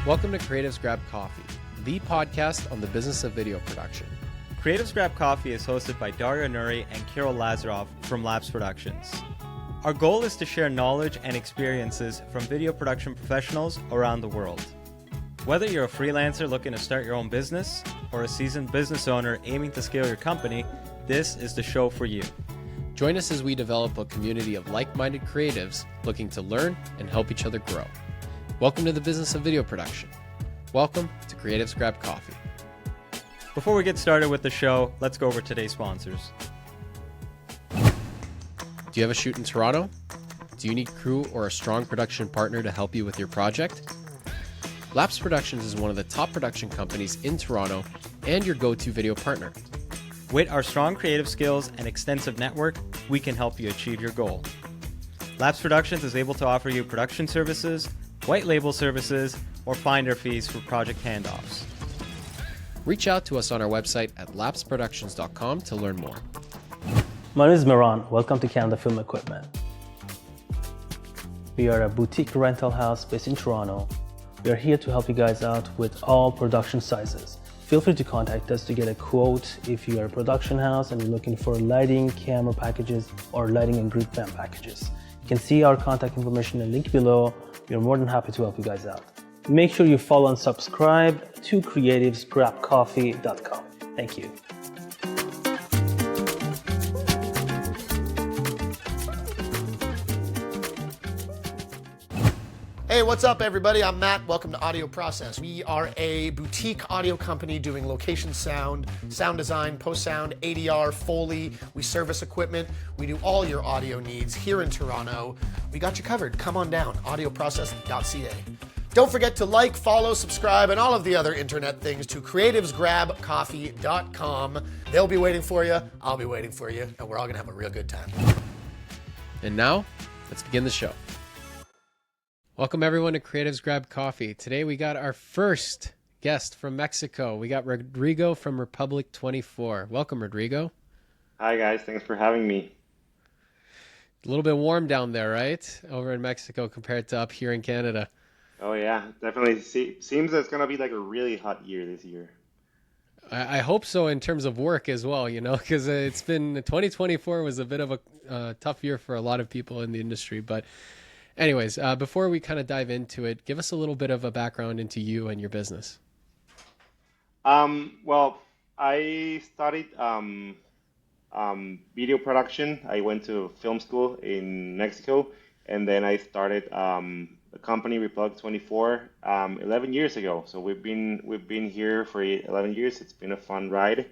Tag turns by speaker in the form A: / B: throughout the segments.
A: Welcome to Creatives Grab Coffee, the podcast on the business of video production.
B: Creatives Grab Coffee is hosted by Dario Nuri and Kirill Lazarov from Labs Productions. Our goal is to share knowledge and experiences from video production professionals around the world. Whether you're a freelancer looking to start your own business or a seasoned business owner aiming to scale your company, this is the show for you.
A: Join us as we develop a community of like-minded creatives looking to learn and help each other grow. Welcome to the business of video production. Welcome to Creatives Grab Coffee.
B: Before we get started with the show, let's go over today's sponsors.
A: Do you have a shoot in Toronto? Do you need crew or a strong production partner to help you with your project? Labs Productions is one of the top production companies in Toronto and your go-to video partner.
B: With our strong creative skills and extensive network, we can help you achieve your goal. Labs Productions is able to offer you production services, white label services, or finder fees for project handoffs.
A: Reach out to us on our website at labsproductions.com to learn more.
C: My name is Miran. Welcome to Canada Film Equipment. We are a boutique rental house based in Toronto. We are here to help you guys out with all production sizes. Feel free to contact us to get a quote if you are a production house and you're looking for lighting, camera packages, or lighting and group fan packages. You can see our contact information in the link below. We are more than happy to help you guys out. Make sure you follow and subscribe to creativesgrabcoffee.com. Thank you.
D: Hey, what's up, everybody? I'm Matt. Welcome to Audio Process. We are a boutique audio company doing location sound, sound design, post-sound, ADR, Foley. We service equipment. We do all your audio needs here in Toronto. We got you covered. Come on down, audioprocess.ca. Don't forget to like, follow, subscribe, and all of the other internet things to creativesgrabcoffee.com. They'll be waiting for you. I'll be waiting for you, and we're all going to have a real good time.
A: And now, let's begin the show. Welcome everyone to Creatives Grab Coffee. Today we got our first guest from Mexico. We got Rodrigo from Republic24. Welcome, Rodrigo.
E: Hi guys, thanks for having me.
A: A little bit warm down there, right? Over in Mexico compared to up here in Canada.
E: Oh yeah, definitely seems it's gonna be like a really hot year this year.
A: I hope so in terms of work as well, because it's been 2024 was a bit of a tough year for a lot of people in the industry. But anyways, before we kind of dive into it, give us a little bit of a background into you and your business.
E: Well, I studied video production. I went to film school in Mexico, and then I started the company Republic24 11 years ago. So we've been here for 11 years. It's been a fun ride,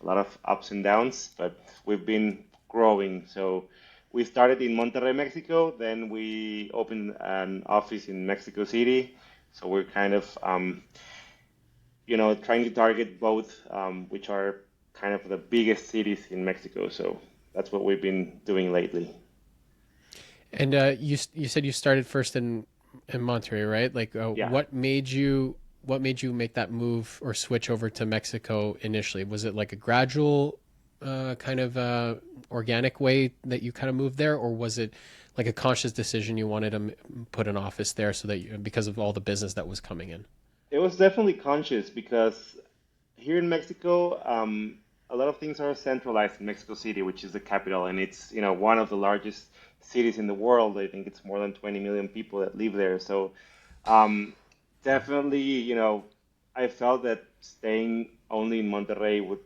E: a lot of ups and downs, but we've been growing. So we started in Monterrey, Mexico. Then we opened an office in Mexico City. So we're kind of, trying to target both, which are kind of the biggest cities in Mexico. So that's what we've been doing lately.
A: And you said you started first in Monterrey, right? Like,
E: Yeah.
A: What made you make that move or switch over to Mexico initially? Was it like a gradual kind of organic way that you kind of moved there, or was it like a conscious decision you wanted to put an office there so that because of all the business that was coming in?
E: It was definitely conscious because here in Mexico, a lot of things are centralized in Mexico City, which is the capital, and it's one of the largest cities in the world. I think it's more than 20 million people that live there. So definitely, I felt that staying only in Monterrey would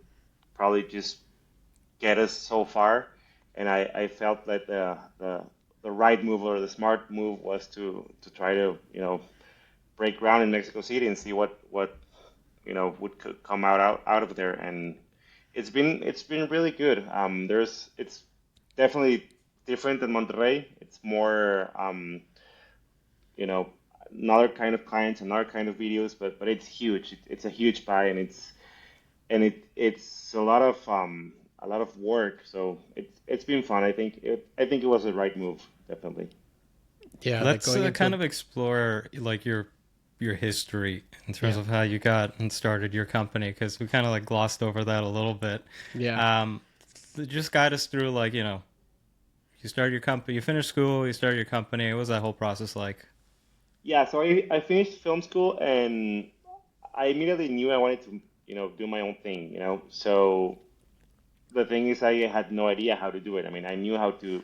E: probably just get us so far, and I felt that the right move or the smart move was to try to break ground in Mexico City and see what would come out of there, and it's been really good. It's definitely different than Monterrey. It's more another kind of clients, another kind of videos, but it's huge. It's a huge pie, and it's a lot of work. So it's been fun. I think it was the right move, definitely.
B: Yeah, let's kind of explore like your history in terms of how you got and started your company, because we kind of like glossed over that a little bit.
A: Yeah.
B: Just guide us through you started your company, you finished school, you started your company. What was that whole process like?
E: Yeah, so I finished film school and I immediately knew I wanted to, do my own thing, So the thing is I had no idea how to do it. I mean, I knew how to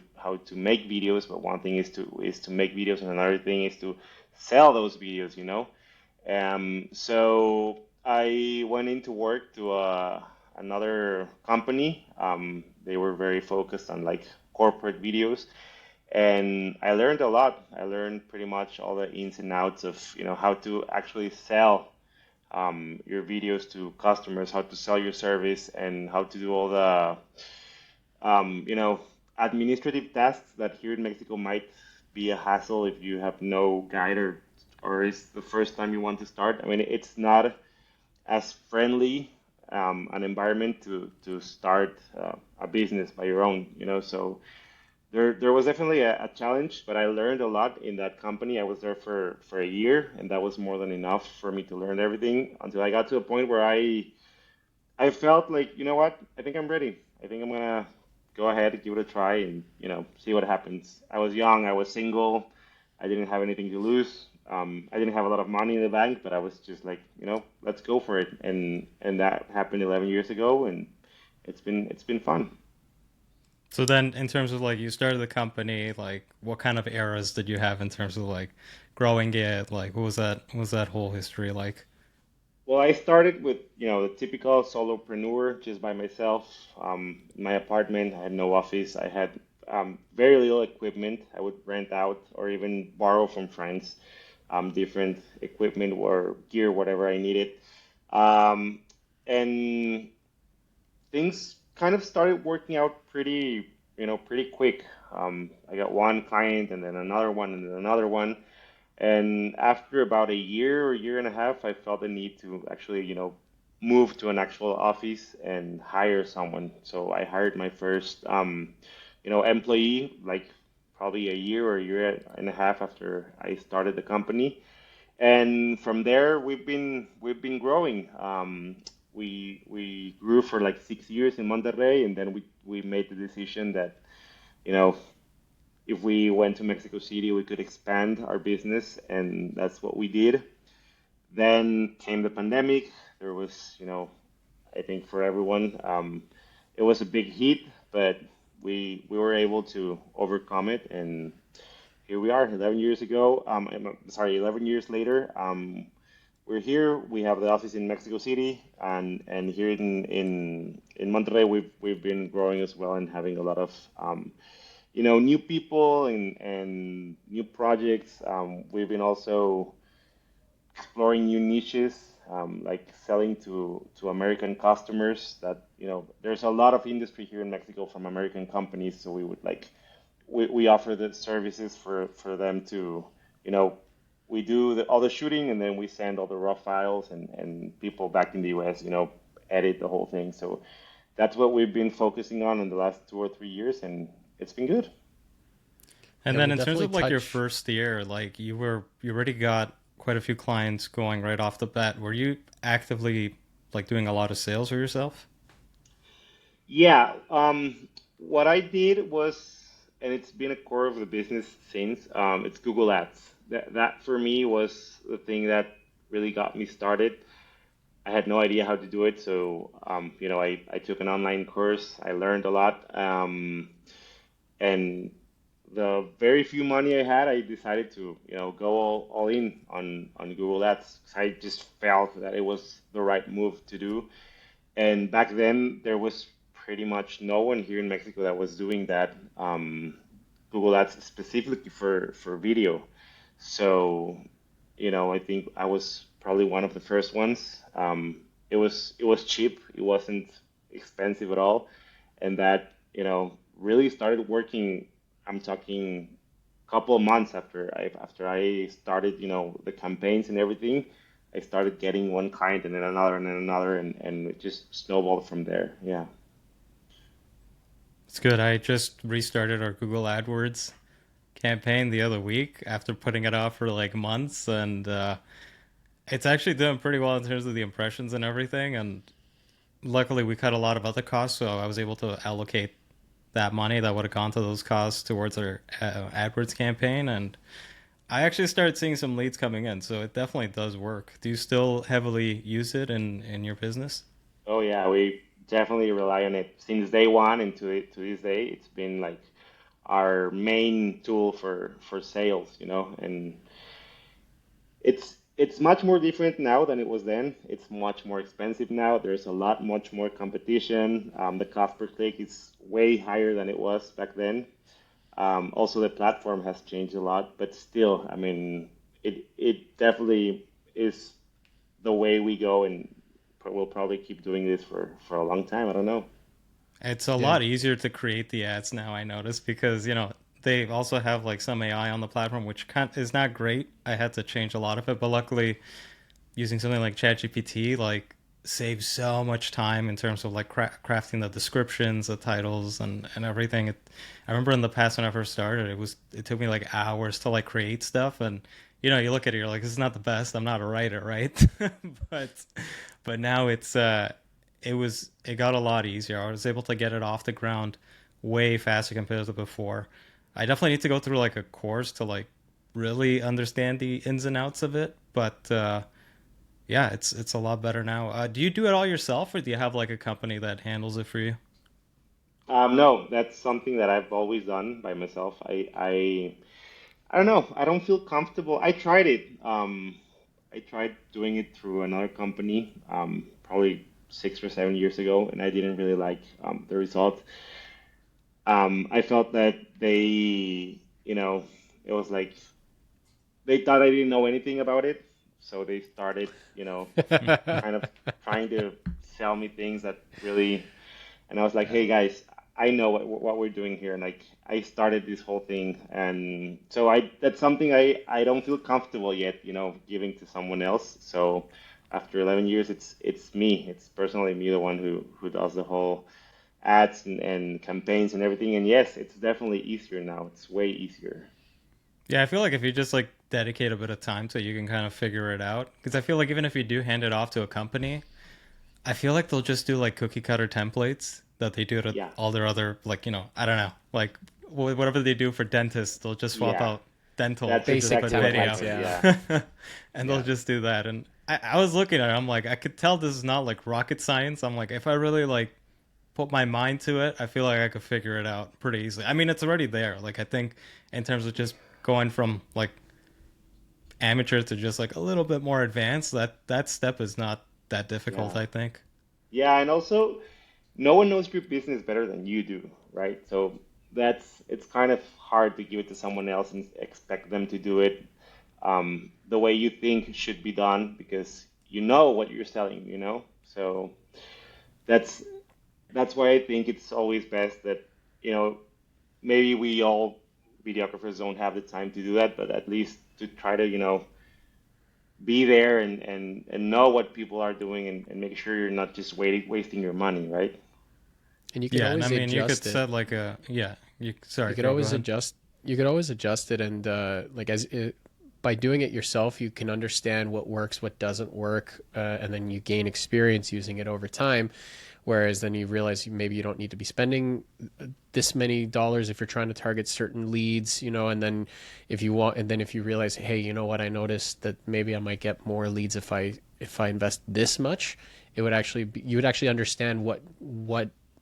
E: make videos, but one thing is to make videos and another thing is to sell those videos. So I went into work to another company. They were very focused on like corporate videos, and I learned a lot. I learned pretty much all the ins and outs of how to actually sell your videos to customers, how to sell your service, and how to do all the um, you know administrative tasks that here in Mexico might be a hassle if you have no guide or it's the first time you want to start. I mean, it's not as friendly an environment to start a business by your own. So there was definitely a challenge, but I learned a lot in that company. I was there for a year, and that was more than enough for me to learn everything until I got to a point where I felt like, you know what, I think I'm ready. I think I'm gonna go ahead and give it a try and see what happens. I was young, I was single, I didn't have anything to lose. I didn't have a lot of money in the bank, but I was just like, let's go for it. And that happened 11 years ago, and it's been fun.
B: So then, in terms of like you started the company, like what kind of eras did you have in terms of like growing it? Like what was that whole history like?
E: Well, I started with, the typical solopreneur, just by myself. In my apartment, I had no office. I had very little equipment. I would rent out or even borrow from friends different equipment or gear, whatever I needed. Um, and things kind of started working out pretty quick. I got one client and then another one and then another one. And after about a year or year and a half, I felt the need to actually, move to an actual office and hire someone. So I hired my first, employee, like probably a year or a year and a half after I started the company. And from there, we've been growing. We grew for like 6 years in Monterrey, and then we made the decision that, you know, if we went to Mexico City, we could expand our business, and that's what we did. Then came the pandemic. There was, I think for everyone, it was a big hit, but we were able to overcome it, and here we are, 11 years ago. Sorry, 11 years later. We're here. We have the office in Mexico City, and here in Monterrey, we've been growing as well and having a lot of new people and new projects. We've been also exploring new niches, like selling to American customers. That there's a lot of industry here in Mexico from American companies, so we would like we offer the services for them to, you know, we do all the shooting and then we send all the raw files and people back in the U.S., edit the whole thing. So that's what we've been focusing on in the last 2 or 3 years, and it's been good.
B: And
A: Yeah,
B: then
A: we'll
B: in terms
A: definitely
B: of like your
A: touch.
B: first year, like you already got quite a few clients going right off the bat. Were you actively like doing a lot of sales for yourself?
E: Yeah, what I did was, and it's been a core of the business since, it's Google Ads. That for me was the thing that really got me started. I had no idea how to do it, so I took an online course. I learned a lot, and the very few money I had, I decided to go all in on Google Ads. 'Cause I just felt that it was the right move to do. And back then, there was pretty much no one here in Mexico that was doing that. Google Ads specifically for video. So, I think I was probably one of the first ones. It was cheap. It wasn't expensive at all, and that really started working. I'm talking a couple of months after I started, the campaigns and everything. I started getting one client and then another, and it just snowballed from there. Yeah.
B: It's good. I just restarted our Google AdWords campaign the other week after putting it off for like months, and it's actually doing pretty well in terms of the impressions and everything. And luckily, we cut a lot of other costs, so I was able to allocate that money that would have gone to those costs towards our AdWords campaign. And I actually started seeing some leads coming in, so it definitely does work. Do you still heavily use it in your business?
E: Oh yeah, we definitely rely on it since day one, and to this day, it's been like our main tool for sales, and it's much more different now than it was then. It's much more expensive now. There's a lot much more competition. The cost per click is way higher than it was back then. Also, the platform has changed a lot, but still, I mean, it definitely is the way we go, and we'll probably keep doing this for a long time. I don't know.
B: It's a
A: Yeah.
B: lot easier to create the ads now, I noticed, because, they also have like some AI on the platform, which is not great. I had to change a lot of it, but luckily using something like ChatGPT like saves so much time in terms of like crafting the descriptions, the titles, and everything. I remember in the past when I first started, it took me like hours to like create stuff, and you look at it, you're like, this is not the best. I'm not a writer, right? but but now it got a lot easier. I was able to get it off the ground way faster compared to before. I definitely need to go through like a course to like really understand the ins and outs of it, but yeah, it's a lot better now. Do you do it all yourself, or do you have like a company that handles it for you?
E: No, that's something that I've always done by myself. I don't know. I don't feel comfortable. I tried it. I tried doing it through another company, probably 6 or 7 years ago, and I didn't really like the result. I felt that it was like they thought I didn't know anything about it, so they started, kind of trying to sell me things that really, and I was like, hey guys, I know what we're doing here, and like I started this whole thing, and so that's something I don't feel comfortable yet, giving to someone else. So after 11 years, it's me, it's personally me, the one who does the whole ads and campaigns and everything. And yes, it's definitely easier now. It's way easier.
B: Yeah, I feel like if you just like dedicate a bit of time to it, you can kind of figure it out. Because I feel like even if you do hand it off to a company, I feel like they'll just do like cookie cutter templates that they do to
E: Yeah,
B: all their other, like, I don't know, like whatever they do for dentists, they'll just swap
E: yeah,
B: out dental
E: that's
B: to just
A: Basic
B: put
E: exactly what
B: video.
A: templates,
E: happened.
A: yeah.
E: Yeah,
B: And they'll
E: yeah,
B: just do that. And I was looking at it, I'm like, I could tell this is not like rocket science. I'm like, if I really like put my mind to it, I feel like I could figure it out pretty easily. I mean, it's already there. Like, I think in terms of just going from like amateur to just like a little bit more advanced, that step is not that difficult,
E: yeah,
B: I think.
E: yeah. And also, no one knows your business better than you do, right? So it's kind of hard to give it to someone else and expect them to do it the way you think should be done because you know what you're selling. So that's that's why I think it's always best that, you know, maybe we all videographers don't have the time to do that, but at least to try to, be there and know what people are doing and make sure you're not just wasting your money, right?
A: And you can
B: Yeah, and I
A: always
B: mean, you could
A: adjust it.
B: set like a yeah. You
A: You
B: sorry,
A: could
B: go
A: always
B: ahead.
A: adjust. You could always adjust it, and like by doing it yourself, you can understand what works, what doesn't work, and then you gain experience using it over time. Whereas then you realize maybe you don't need to be spending this many dollars if you're trying to target certain leads, and then if you realize, hey, you know what, I noticed that maybe I might get more leads if I invest this much, you would actually understand what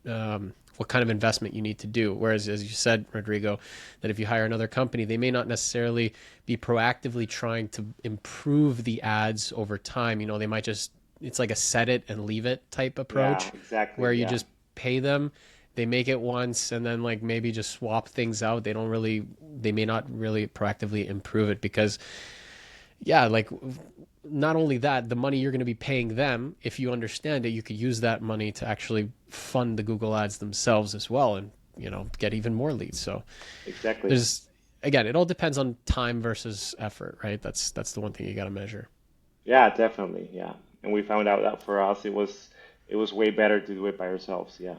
A: kind of investment you need to do. Whereas, as you said, Rodrigo, that if you hire another company, they may not necessarily be proactively trying to improve the ads over time. They might just, it's like a set it and leave it type
E: Yeah,
A: approach
E: exactly.
A: where you
E: Yeah.
A: just pay them, they make it once, and then like maybe just swap things out. They may not really proactively improve it because, yeah, like not only that, the money you're going to be paying them, if you understand it, you could use that money to actually fund the Google ads themselves as well, and get even more leads. So
E: Exactly.
A: there's, again, it all depends on time versus effort, right? That's the one thing you got to measure.
E: Yeah, definitely. Yeah. And we found out that for us it was way better to do it by ourselves. Yeah.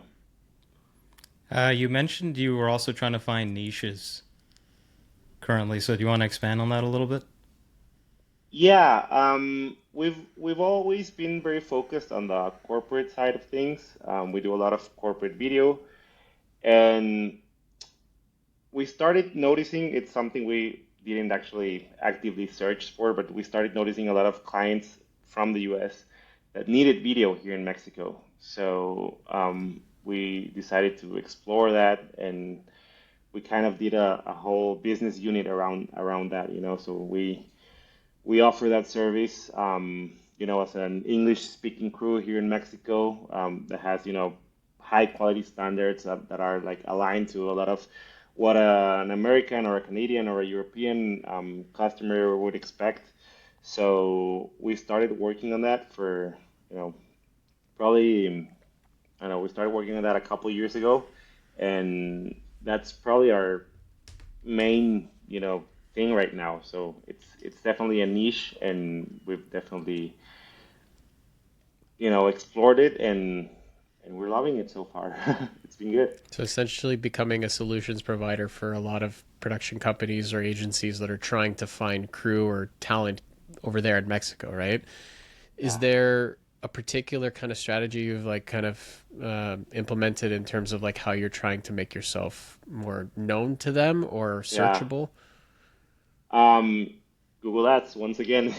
B: You mentioned you were also trying to find niches currently, so do you want to expand on that a little bit?
E: Yeah, we've always been very focused on the corporate side of things. We do a lot of corporate video, and we started noticing it's something we didn't actually actively search for, but we started noticing a lot of clients from the U.S. that needed video here in Mexico. So we decided to explore that, and we kind of did a whole business unit around that, you know. So we offer that service, you know, as an English speaking crew here in Mexico, that has, you know, high quality standards that are like aligned to a lot of what an American or a Canadian or a European customer would expect. So we started working on that for, you know, probably, I don't know, we started working on that a couple years ago, and that's probably our main, you know, thing right now. So it's definitely a niche, and we've definitely, you know, explored it, and we're loving it so far. It's been good.
A: So essentially becoming a solutions provider for a lot of production companies or agencies that are trying to find crew or talent over there in Mexico, right? Is
E: Yeah.
A: there a particular kind of strategy you've like kind of implemented in terms of like how you're trying to make yourself more known to them or
E: Yeah.
A: searchable?
E: Um, Google Ads once again.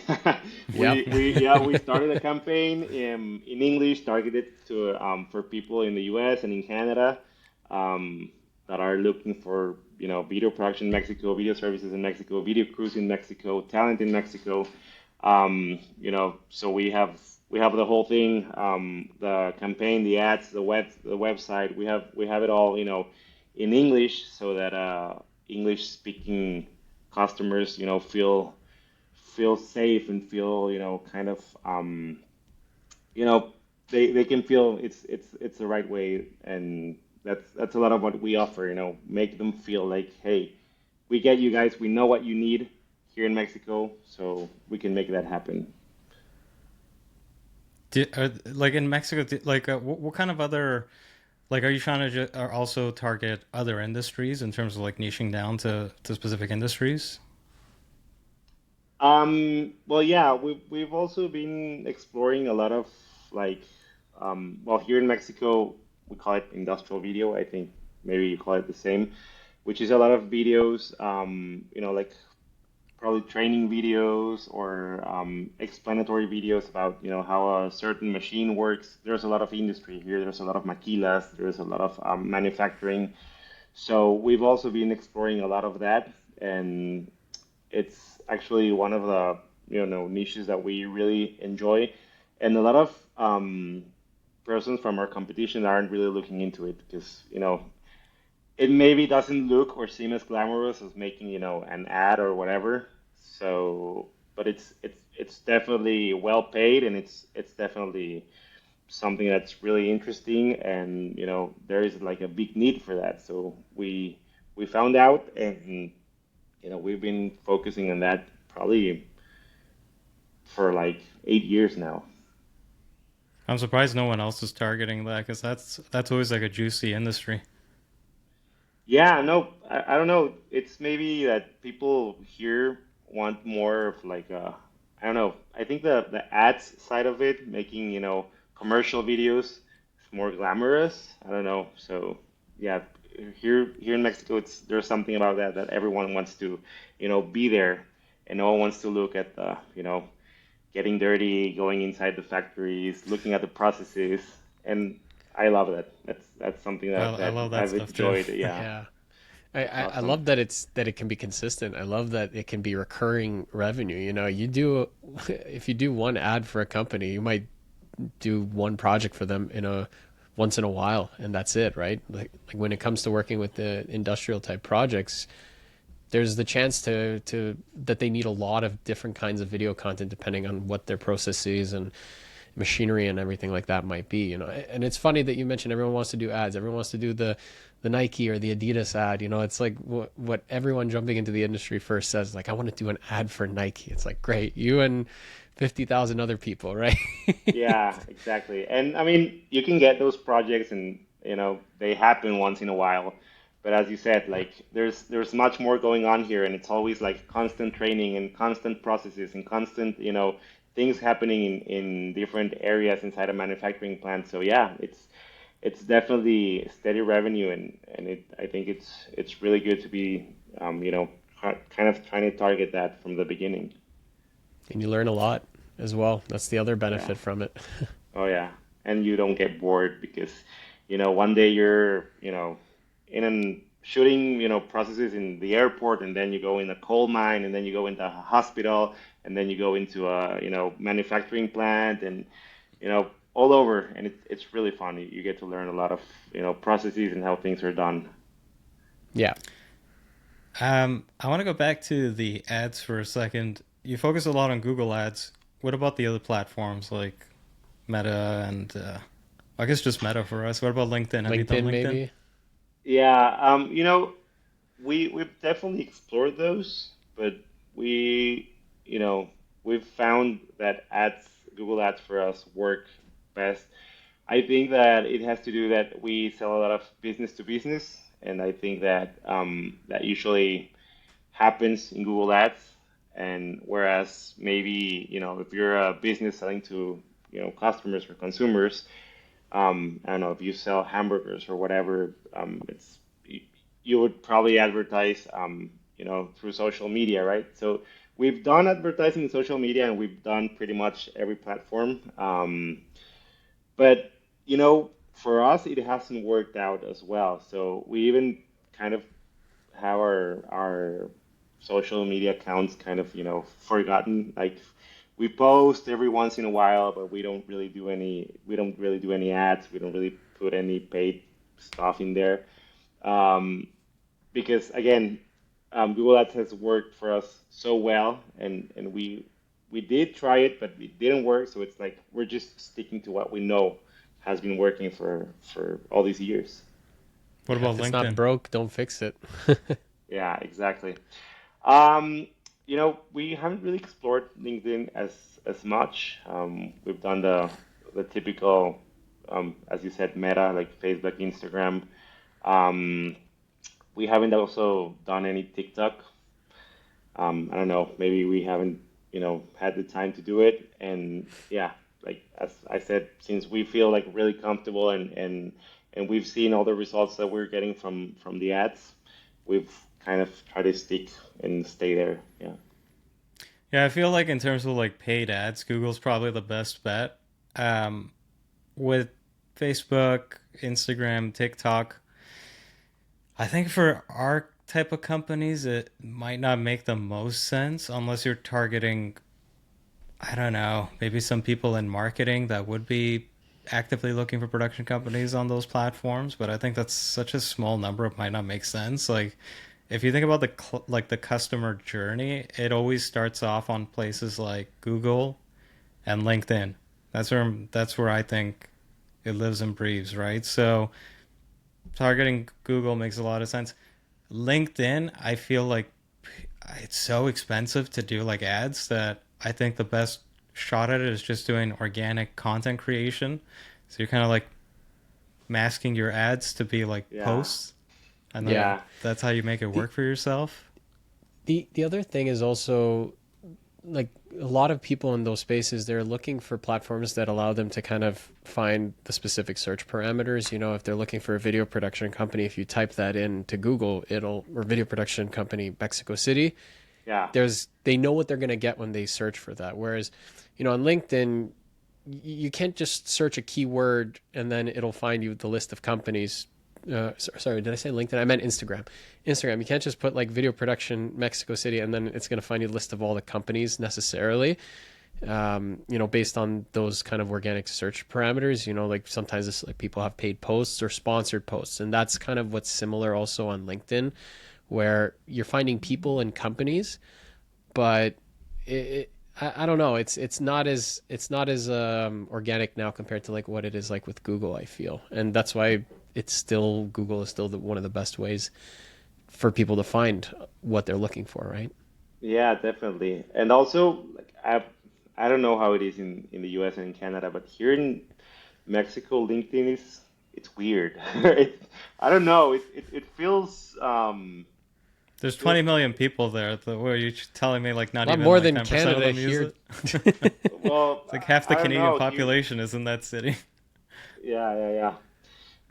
A: Yep.
E: We started a campaign in English targeted to for people in the U.S. and in Canada, that are looking for, you know, video production in Mexico, video services in Mexico, video crews in Mexico, talent in Mexico. You know, so we have the whole thing, the campaign, the ads, the website. We have it all, you know, in English, so that English speaking customers, you know, feel safe and feel, you know, kind of, you know, they can feel it's the right way, and that's a lot of what we offer, you know, make them feel like, hey, we get you guys, we know what you need here in Mexico, so we can make that happen.
B: Like in Mexico, like what kind of other, like, are you trying to also target other industries in terms of like niching down to specific industries?
E: Well, yeah, we've also been exploring a lot of, like, well, here in Mexico we call it industrial video. I think maybe you call it the same, which is a lot of videos, you know, like probably training videos or explanatory videos about, you know, how a certain machine works. There's a lot of industry here. There's a lot of maquilas. There's a lot of manufacturing. So we've also been exploring a lot of that, and it's actually one of the, you know, niches that we really enjoy, and a lot of persons from our competition aren't really looking into it because, you know, it maybe doesn't look or seem as glamorous as making, you know, an ad or whatever. So, but it's definitely well paid, and it's definitely something that's really interesting, and, you know, there is like a big need for that. So we found out, and, you know, we've been focusing on that probably for like 8 years now.
B: I'm surprised no one else is targeting that because that's always like a juicy industry.
E: Yeah, no, I don't know. It's maybe that people here want more of like a, I don't know. I think the ads side of it, making, you know, commercial videos, is more glamorous. I don't know. So yeah, here in Mexico, it's there's something about that everyone wants to, you know, be there, and no one wants to look at the, you know, getting dirty, going inside the factories, looking at the processes, and I love that. That's something
B: I
E: that
B: love that
E: I've
B: stuff too.
E: enjoyed. Yeah,
A: Yeah.
E: it's
A: I
E: awesome.
A: love that it can be consistent. I love that it can be recurring revenue. You know, you do if you do one ad for a company, you might do one project for them in a once in a while, and that's it, right? Like when it comes to working with the industrial type projects, there's the chance to that they need a lot of different kinds of video content depending on what their process is and machinery and everything like that might be, you know. And it's funny that you mentioned everyone wants to do ads, everyone wants to do the Nike or the Adidas ad, you know. It's like what everyone jumping into the industry first says, like, I want to do an ad for Nike. It's like, great, you and 50,000 other people, right?
E: Yeah, exactly. And I mean, you can get those projects, and, you know, they happen once in a while. But as you said, like there's much more going on here, and it's always like constant training and constant processes and constant, you know, things happening in different areas inside a manufacturing plant. So yeah, it's definitely steady revenue, and it I think it's really good to be, you know, kind of trying to target that from the beginning.
A: And you learn a lot as well. That's the other
E: Yeah.
A: benefit from it.
E: Oh yeah. And you don't get bored because, one day you're, in an shooting, processes in the airport, and then you go in a coal mine, and then you go into a hospital, and then you go into a, manufacturing plant, and, all over. And it's really fun. You get to learn a lot of, processes and how things are done.
A: Yeah.
B: I want to go back to the ads for a second. You focus a lot on Google Ads. What about the other platforms like Meta and I guess just Meta for us? What about LinkedIn? Have you done
A: LinkedIn,
B: LinkedIn?
A: maybe.
E: Yeah. We've definitely explored those, but we, you know, we've found that Google Ads for us work best. I think that it has to do that we sell a lot of business to business, and I think that that usually happens in Google Ads. And whereas maybe, if you're a business selling to, customers or consumers, I don't know, if you sell hamburgers or whatever, you would probably advertise, through social media, right? So we've done advertising in social media, and we've done pretty much every platform. But for us, it hasn't worked out as well. So we even kind of have our social media accounts kind of forgotten. Like, we post every once in a while, but we don't really do any ads. We don't really put any paid stuff in there. Um, because again, Google Ads has worked for us so well, and we did try it, but it didn't work. So it's like we're just sticking to what we know has been working for all these years.
B: What
A: Yeah,
B: about
A: if it's not
B: LinkedIn?
A: broke, don't fix it.
E: Yeah, exactly. Um, we haven't really explored LinkedIn as much. We've done the typical, as you said, Meta, like Facebook, Instagram. Um, we haven't also done any TikTok. I don't know, maybe we haven't, had the time to do it. And yeah, like as I said, since we feel like really comfortable, and we've seen all the results that we're getting from the ads, we've kind of tried to stick and stay there. Yeah.
B: Yeah, I feel like in terms of like paid ads, Google's probably the best bet. Um, with Facebook, Instagram, TikTok, I think for our type of companies, it might not make the most sense unless you're targeting, I don't know, maybe some people in marketing that would be actively looking for production companies on those platforms. But I think that's such a small number, it might not make sense. Like, if you think about the customer journey, it always starts off on places like Google and LinkedIn. That's where I think it lives and breathes, right? So targeting Google makes a lot of sense. LinkedIn, I feel like it's so expensive to do like ads that I think the best shot at it is just doing organic content creation. So you're kind of like masking your ads to be like
E: Yeah.
B: posts, and then
A: Yeah.
E: Yeah.
B: that's how you make it
A: The
B: work for yourself.
A: the other thing is also, like, a lot of people in those spaces, they're looking for platforms that allow them to kind of find the specific search parameters. If they're looking for a video production company, if you type that in to Google, or video production company Mexico City,
E: Yeah.
A: they know what they're going to get when they search for that. Whereas, on LinkedIn, you can't just search a keyword and then it'll find you the list of companies. Sorry, did I say LinkedIn? I meant Instagram. Instagram, you can't just put like video production Mexico City and then it's going to find you a list of all the companies necessarily. Based on those kind of organic search parameters. Like sometimes it's like people have paid posts or sponsored posts, and that's kind of what's similar also on LinkedIn, where you're finding people and companies, but I don't know. It's not as organic now compared to like what it is like with Google, I feel, and that's why Google is still one of the best ways for people to find what they're looking for, right?
E: Yeah, definitely. And also, like, I don't know how it is in the US and in Canada, but here in Mexico, LinkedIn it's weird. I don't know. It feels
B: There's
E: feels
B: 20 million people there. Were you telling me like
A: A
B: not
A: lot
B: even
A: more
B: like
A: than
B: 10% of
A: Canada
B: them use
A: here.
B: it?
E: well,
B: It's like half the
E: I don't
B: Canadian
E: know. Here,
B: population is in that city.
E: yeah, yeah, yeah.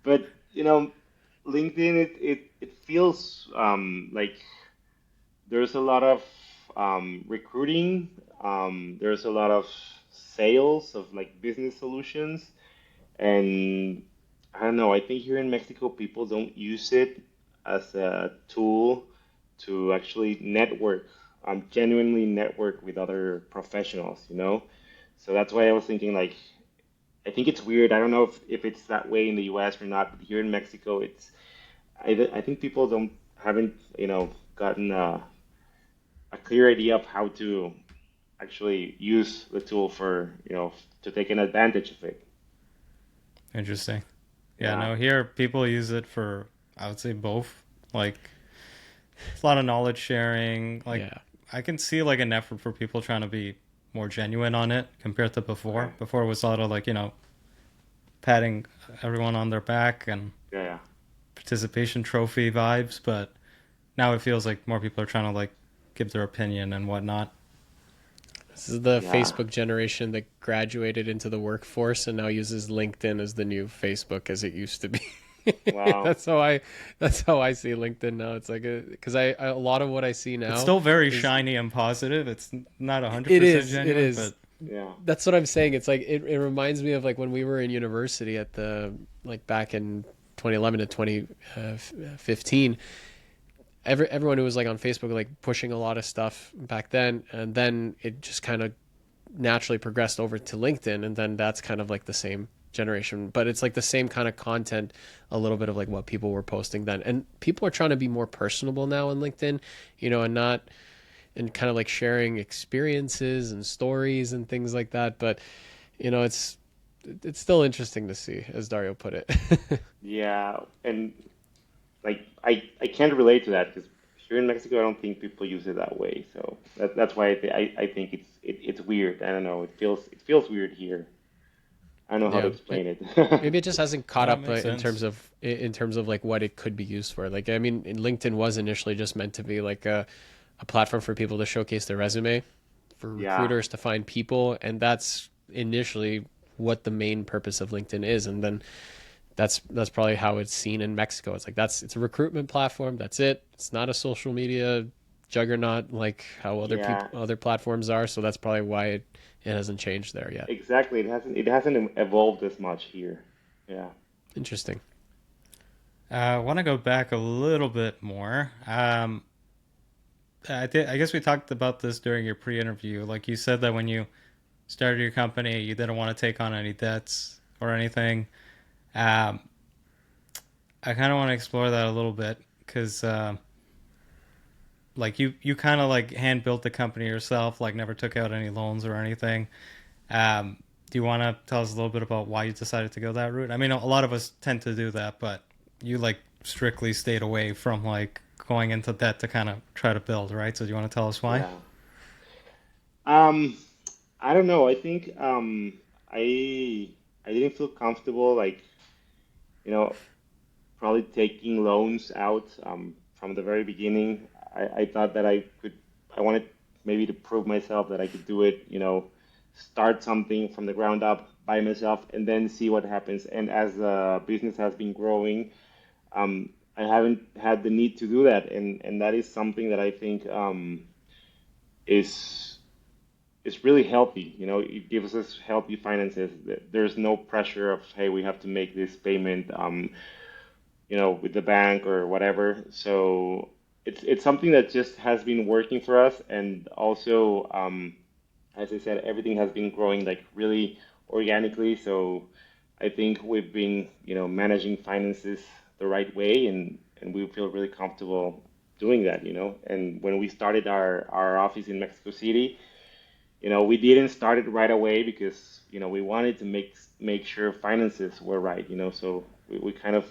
E: But LinkedIn, it feels like there's a lot of recruiting. There's a lot of sales of like business solutions, and I don't know. I think here in Mexico, people don't use it as a tool to actually network, genuinely network with other professionals, you know? So that's why I was thinking, like, I think it's weird. I don't know if it's that way in the US or not, but here in Mexico, I think people haven't, gotten a clear idea of how to actually use the tool for, to take an advantage of it.
B: Interesting. Yeah,
E: Yeah.
B: no, here people use it for, I would say both. Like, it's a lot of knowledge sharing. Like,
A: Yeah.
B: I can see like an effort for people trying to be more genuine on it compared to before.
E: Okay.
B: Before it was a lot of like, patting everyone on their back and
E: Yeah, yeah.
B: participation trophy vibes, but now it feels like more people are trying to like give their opinion and whatnot.
A: This is the
E: Yeah.
A: Facebook generation that graduated into the workforce and now uses LinkedIn as the new Facebook as it used to be.
E: Wow.
A: That's how I see LinkedIn now. It's like because a lot of what I see
B: It's
A: now
B: still very
A: is
B: shiny and positive. It's not
A: it
B: 100%
A: is it
B: genuine,
A: is
B: but
E: Yeah.
A: that's what I'm saying. It's like it reminds me of like when we were in university at the like back in 2011 to 2015. Everyone who was like on Facebook like pushing a lot of stuff back then, and then it just kind of naturally progressed over to LinkedIn, and then that's kind of like the same generation, but it's like the same kind of content, a little bit of like what people were posting then, and people are trying to be more personable now on LinkedIn, and not and kind of like sharing experiences and stories and things like that. But it's still interesting to see, as Dario put it.
E: Yeah. And like I can't relate to that because here in Mexico, I don't think people use it that way. So that's why I think it's weird. I don't know. It feels weird here. I don't know how to
A: Yeah,
E: explain it.
A: maybe it just hasn't caught
B: that
A: up
B: makes
A: in terms
B: sense.
A: of like what it could be used for. Like I mean, LinkedIn was initially just meant to be like a platform for people to showcase their resume, for
E: Yeah,
A: recruiters to find people, and that's initially what the main purpose of LinkedIn is. And then that's probably how it's seen in Mexico. It's like it's a recruitment platform. That's it. It's not a social media juggernaut like how
E: yeah,
A: other platforms are. So that's probably why it hasn't changed there yet.
E: exactly. It hasn't evolved as much here. Yeah.
A: Interesting.
B: I want to go back a little bit more. I guess we talked about this during your pre-interview. Like you said that when you started your company, you didn't want to take on any debts or anything. Um, I kind of want to explore that a little bit because, like you kind of like hand built the company yourself, like never took out any loans or anything. Do you want to tell us a little bit about why you decided to go that route? I mean, a lot of us tend to do that, but you like strictly stayed away from like going into debt to kind of try to build, right? So do you want to tell us why?
E: Yeah. Um, I don't know. I think I didn't feel comfortable like, you know, probably taking loans out from the very beginning. I thought that I wanted maybe to prove myself that I could do it, start something from the ground up by myself and then see what happens. And as the business has been growing, I haven't had the need to do that. And that is something that I think is is really healthy. It gives us healthy finances. There's no pressure of, hey, we have to make this payment. With the bank or whatever. So it's something that just has been working for us, and also, as I said, everything has been growing like really organically. So I think we've been, managing finances the right way, and we feel really comfortable doing that. And when we started our office in Mexico City, we didn't start it right away because we wanted to make sure finances were right. So we kind of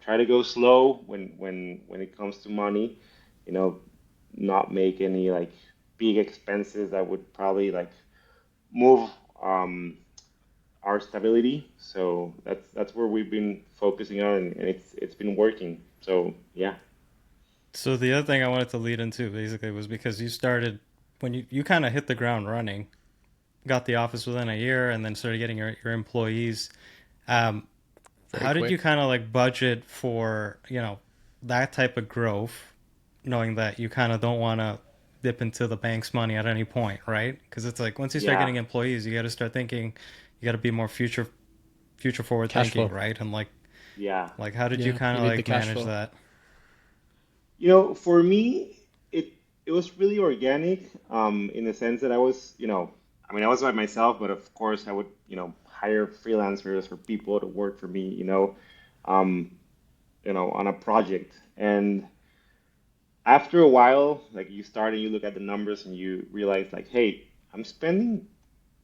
E: try to go slow when it comes to money. You know, not make any like big expenses that would probably like move our stability. So that's where we've been focusing on, and it's been working. So yeah,
B: So the other thing I wanted to lead into basically was because you started when you kind of hit the ground running, got the office within a year, and then started getting your employees. Um,
A: Very
B: how did you
A: quick.
B: kind of like budget for that type of growth knowing that you kind of don't want to dip into the bank's money at any point, right? Because it's like once you start
E: Yeah,
B: getting employees, you got to start thinking, you got to be more future forward
A: Cash
B: thinking,
A: flow.
B: right? And
E: yeah.
B: like how did you
A: Yeah,
B: kind
A: you
B: of
A: need the
B: like
A: cash
B: manage
A: flow.
B: that?
E: For me, it was really organic, in the sense that I was, I mean, I was by myself, but of course I would, hire freelancers or people to work for me, um, on a project. And after a while, like you start and you look at the numbers and you realize like, hey, I'm spending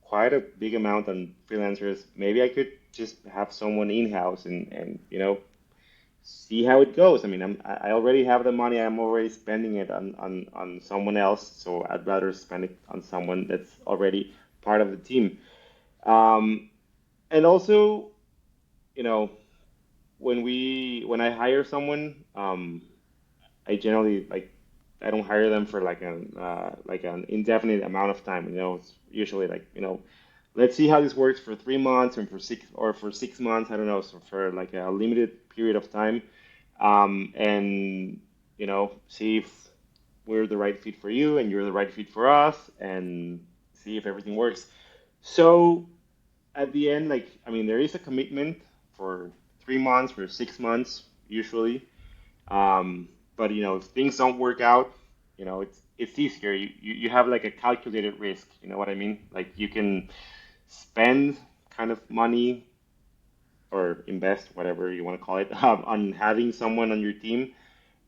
E: quite a big amount on freelancers. Maybe I could just have someone in-house and see how it goes. I mean, I already have the money. I'm already spending it on someone else, so I'd rather spend it on someone that's already part of the team. Um, and also, you know, when I hire someone, I generally like I don't hire them for like an indefinite amount of time. It's usually like let's see how this works for 3 months and for 6 months. I don't know, so for like a limited period of time, and see if we're the right fit for you and you're the right fit for us, and see if everything works. So at the end, like I mean, there is a commitment for 3 months, for 6 months usually. Um, but if things don't work out, it's easier. You have like a calculated risk. You know what I mean? Like you can spend kind of money or invest, whatever you want to call it, on having someone on your team.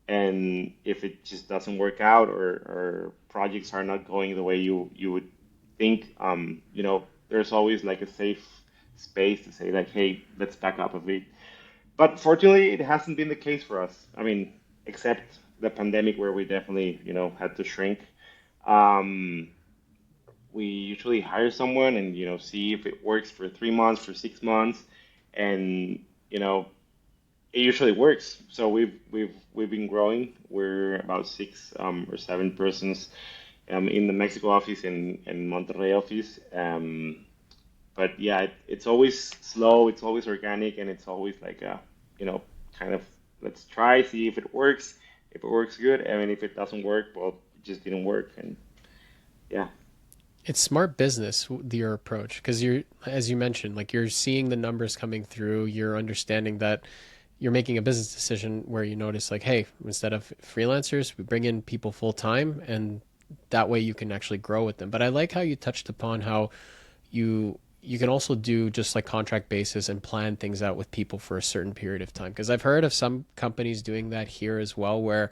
E: And if it just doesn't work out, or projects are not going the way you would think, there's always like a safe space to say like, hey, let's back up a bit. But fortunately, it hasn't been the case for us. I mean, except the pandemic where we definitely, had to shrink. Um, we usually hire someone and, see if it works for 3 months, for 6 months, and, it usually works. So we've been growing. We're about 6 or 7 persons, in the Mexico office and Monterrey office. But yeah, it's always slow, it's always organic, and it's always like you know, kind of let's try, see if it works. If it works, good. I mean, if it doesn't work, well, it just didn't work. And yeah,
A: It's smart business, your approach, because you're, as you mentioned, like you're seeing the numbers coming through, you're understanding that you're making a business decision where you notice like, hey, instead of freelancers, we bring in people full time, and that way you can actually grow with them. But I like how you touched upon how you can also do just like contract basis and plan things out with people for a certain period of time, because I've heard of some companies doing that here as well, where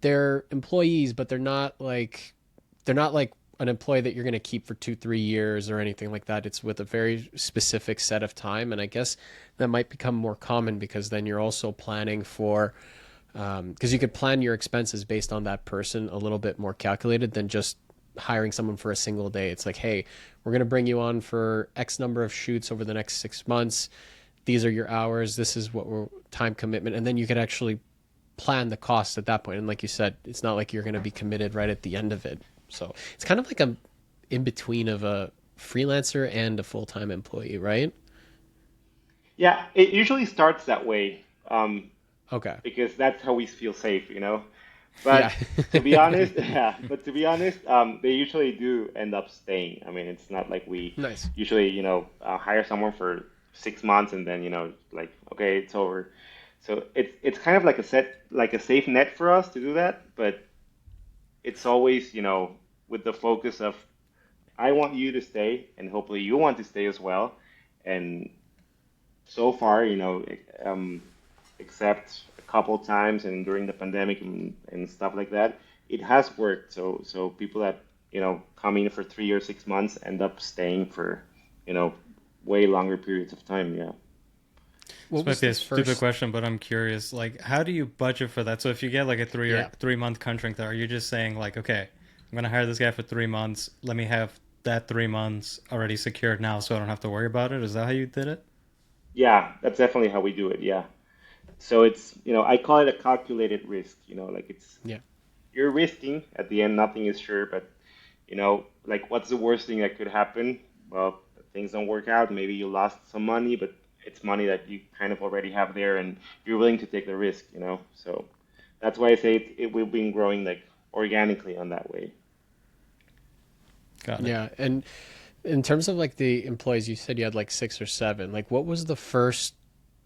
A: they're employees but they're not like an employee that you're going to keep for 2 3 years or anything like that. It's with a very specific set of time, and I guess that might become more common because then you're also planning for because you could plan your expenses based on that person a little bit more calculated than just hiring someone for a single day. It's like, hey, we're going to bring you on for X number of shoots over the next 6 months. These are your hours. This is what we're time commitment. And then you could actually plan the cost at that point. And like you said, it's not like you're going to be committed right at the end of it. So it's kind of like a in between of a freelancer and a full time employee, right?
E: yeah, it usually starts that way,
A: Okay.
E: because that's how we feel safe.
A: Yeah.
E: But to be honest, yeah, but to be honest, they usually do end up staying. I mean, it's not like we
A: Nice.
E: usually, hire someone for 6 months and then, like, okay, it's over. So it's kind of like like a safe net for us to do that, but it's always, with the focus of I want you to stay, and hopefully you want to stay as well. And so far, except a couple times and during the pandemic and stuff like that, it has worked. So people that come in for 3 or 6 months end up staying for you know way longer periods of time. Yeah.
B: This
A: What
B: might
A: was
B: be
A: the
B: a stupid
A: first?
B: question, but I'm curious. Like, how do you budget for that? So if you get like a
A: Yeah.
B: 3 month contract, there, are you just saying like, okay, I'm gonna hire this guy for 3 months. Let me have that 3 months already secured now, so I don't have to worry about it. Is that how you did it?
E: Yeah, that's definitely how we do it. Yeah. So it's, I call it a calculated risk. Like
A: Yeah.
E: you're risking at the end, nothing is sure, but like what's the worst thing that could happen? Well, things don't work out. Maybe you lost some money, but it's money that you kind of already have there and you're willing to take the risk. So that's why I say we've been growing like organically on that way.
B: Got it.
A: Yeah. And in terms of like the employees, you said you had like 6 or 7. Like, what was the first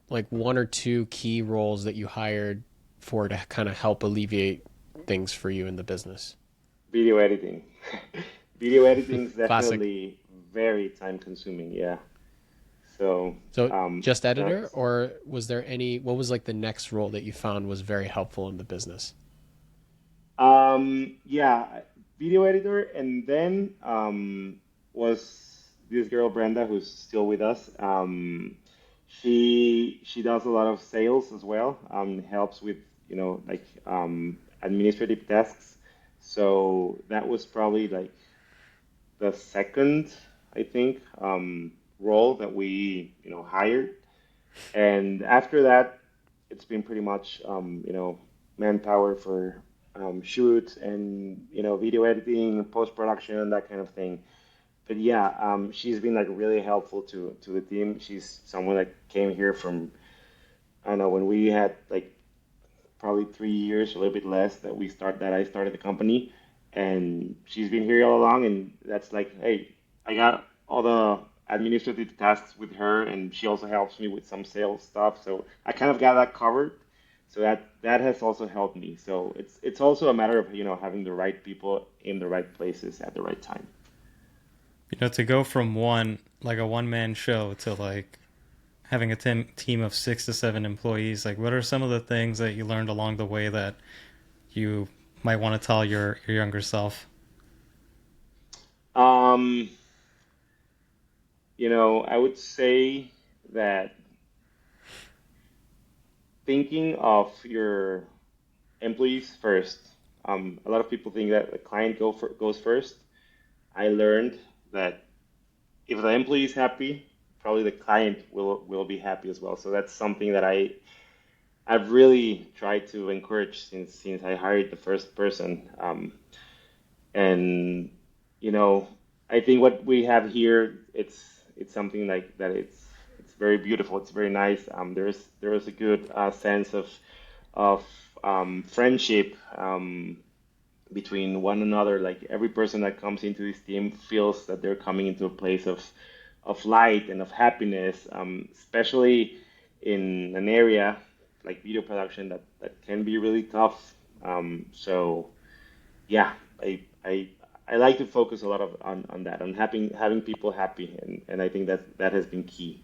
A: like 1 or 2 key roles that you hired for to kind of help alleviate things for you in the business?
E: Video editing. Video editing is
A: Classic.
E: definitely very time consuming. Yeah. So
A: So just editor,
E: that's
A: or was there any, what was like the next role that you found was very helpful in the business?
E: yeah, video editor, and then was this girl Brenda who's still with us. She does a lot of sales as well. Helps with like administrative tasks. So that was probably like the second, I think, role that we hired. And after that, it's been pretty much manpower for shoots and video editing, post production, that kind of thing. But yeah, she's been like really helpful to the team. She's someone that came here from, I don't know, when we had like probably 3 years, a little bit less, that I started the company, and she's been here all along. And that's like, hey, I got all the administrative tasks with her, and she also helps me with some sales stuff. So I kind of got that covered. So that has also helped me. So it's also a matter of having the right people in the right places at the right time.
B: To go from a one man show to like having a team of 6 to 7 employees, like what are some of the things that you learned along the way that you might want to tell your younger self?
E: Um, I would say that thinking of your employees first. A lot of people think that the client goes first. I learned that if the employee is happy, probably the client will be happy as well. So that's something that I've really tried to encourage since I hired the first person. And I think what we have here, it's something like that. It's very beautiful. It's very nice. There is a good sense of friendship between one another. Like every person that comes into this team feels that they're coming into a place of light and of happiness, especially in an area like video production that can be really tough. So yeah, I like to focus a lot on that, on having people happy, and I think that has been key.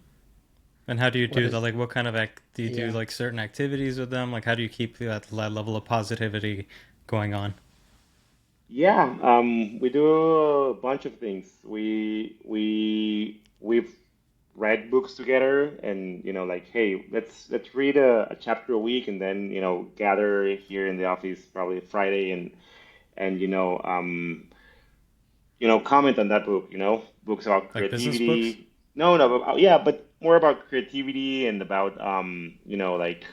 B: And how do you
A: What
B: do that?
A: is,
B: Like, what kind of do you do
A: yeah.
B: like certain activities with them? Like, how do you keep that level of positivity going on?
E: Yeah, we do a bunch of things. We've read books together, and like, hey, let's read a chapter a week, and then gather here in the office probably Friday, and comment on that book. Books about
B: Like business books?
E: creativity. No, no, but, yeah, but more about creativity and about like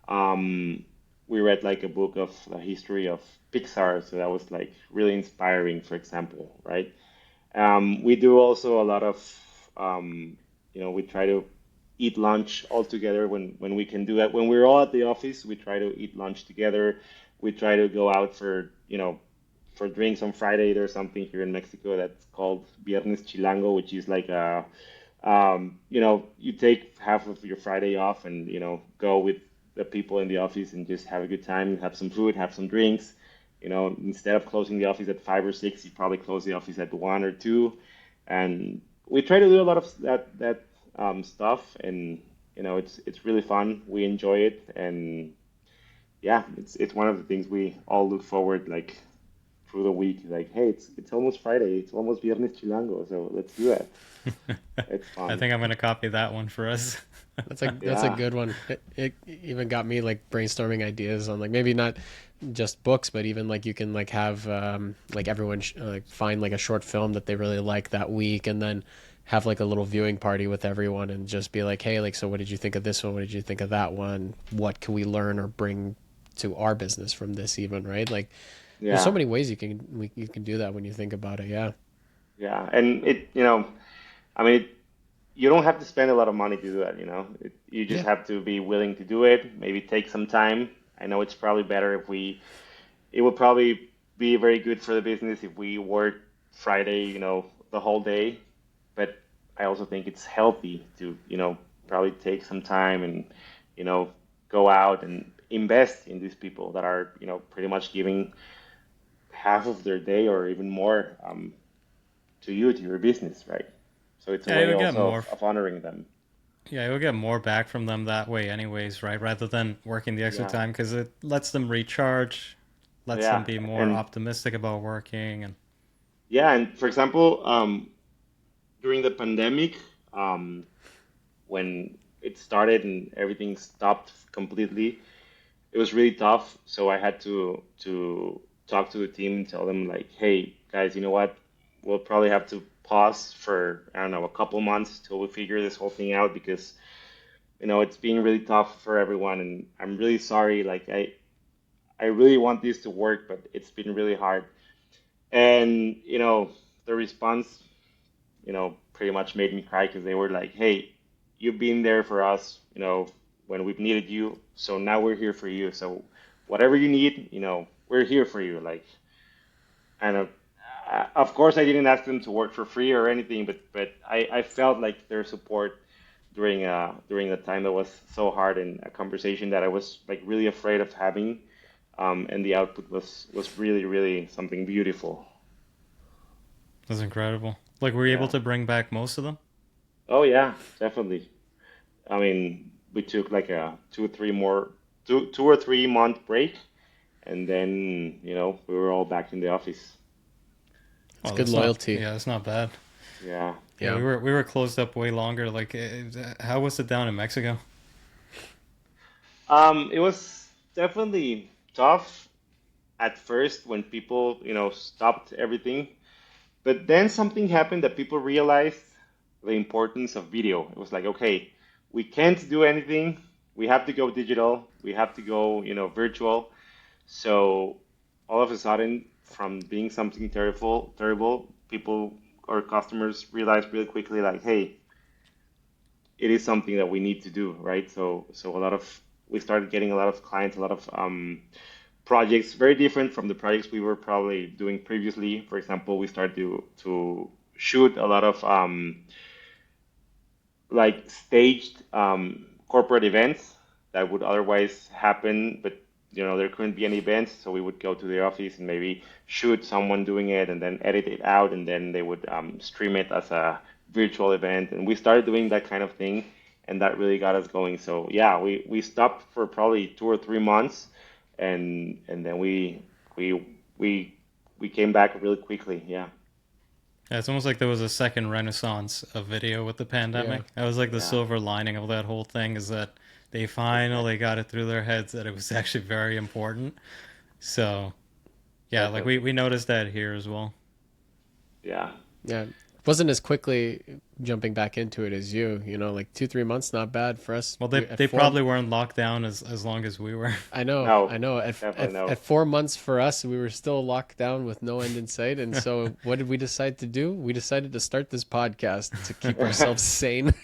E: um, we read like a book of the history of Pixar, so that was like really inspiring, for example, right? We do also a lot of, we try to eat lunch all together when we can do that. When we're all at the office, we try to eat lunch together. We try to go out for drinks on Friday. There's something here in Mexico that's called Viernes Chilango, which is like you take half of your Friday off and, go with the people in the office and just have a good time, have some food, have some drinks. Instead of closing the office at 5 or 6, you probably close the office at 1 or 2. And we try to do a lot of that stuff, and it's really fun. We enjoy it, and yeah, it's one of the things we all look forward like through the week. Like, hey, it's almost Friday. It's almost Viernes Chilango, so let's do that. It's
B: I
E: fun.
B: think I'm gonna copy that one for us.
A: That's a
E: Yeah.
A: good one. It even got me like brainstorming ideas on like maybe not just books, but even like you can like have like everyone like find like a short film that they really like that week, and then have like a little viewing party with everyone and just be like, hey, like, so what did you think of this one? What did you think of that one? What can we learn or bring to our business from this even, right? Like there's so
E: Yeah.
A: many ways you can do that when you think about it. Yeah.
E: Yeah. And I mean, you don't have to spend a lot of money to do that. You just
A: Yeah.
E: have to be willing to do it, maybe take some time, I know it's probably better if it would probably be very good for the business if we work Friday, the whole day. But I also think it's healthy to, probably take some time and, go out and invest in these people that are, pretty much giving half of their day or even more to you, to your business, right? So it's a
B: Yeah,
E: way
B: you'll get
E: also
B: more.
E: of honoring them.
B: Yeah, you'll get more back from them that way, anyways, right? Rather than working the extra
E: Yeah,
B: time, because it lets them recharge, lets them
E: yeah,
B: be more
E: and
B: optimistic about working, and
E: yeah, and for example, during the pandemic, um, when it started and everything stopped completely, it was really tough. So I had to talk to the team and tell them like, hey guys, you know what? We'll probably have to pause for, I don't know, a couple months till we figure this whole thing out because it's been really tough for everyone, and I'm really sorry. Like I really want this to work, but it's been really hard. And the response, pretty much made me cry because they were like, "Hey, you've been there for us, when we've needed you. So now we're here for you. So whatever you need, we're here for you." Like, and of course, I didn't ask them to work for free or anything, but I felt like their support during the time that was so hard and a conversation that I was like really afraid of having, and the output was really really something beautiful.
B: that's incredible. Like, were you able
E: Yeah.
B: to bring back most of them?
E: Oh yeah, definitely. I mean, we took like a 2 or 3 month break, and then we were all back in the office.
A: It's
B: Oh,
A: good
B: that's not.
A: loyalty.
B: Yeah, that's not bad.
E: Yeah.
B: Yeah,
A: Yeah.
B: we were closed up way longer. Like, how was it down in Mexico?
E: It was definitely tough at first when people stopped everything, but then something happened that people realized the importance of video. It was like, okay, we can't do anything. We have to go digital. We have to go virtual. So all of a sudden, from being something terrible, people or customers realized really quickly, like, hey, it is something that we need to do, right? So we started getting a lot of clients, a lot of projects, very different from the projects we were probably doing previously. For example, we started to shoot a lot of like staged corporate events that would otherwise happen, but there couldn't be any events, so we would go to the office and maybe shoot someone doing it and then edit it out, and then they would stream it as a virtual event. And we started doing that kind of thing, and that really got us going. So yeah, we stopped for probably 2 or 3 months, and then we we we came back really quickly. Yeah,
B: Yeah, it's almost like there was a second renaissance of video with the
A: Yeah.
B: pandemic. That was like the
E: yeah,
B: silver lining of that whole thing is that they finally got it through their heads that it was actually very important. So, yeah, like
E: definitely.
B: we noticed that here as well.
E: Yeah.
A: Yeah. Wasn't as quickly jumping back into it as you. Like 2, 3 months, not bad for us.
B: Well,
A: We, at
B: they
A: four,
B: probably weren't locked down as long as we were.
A: I know, I
E: No,
A: know. At,
E: definitely
A: at
E: no.
A: at 4 months for us, we were still locked down with no end in sight. And so, what did we decide to do? We decided to start this podcast to keep ourselves sane.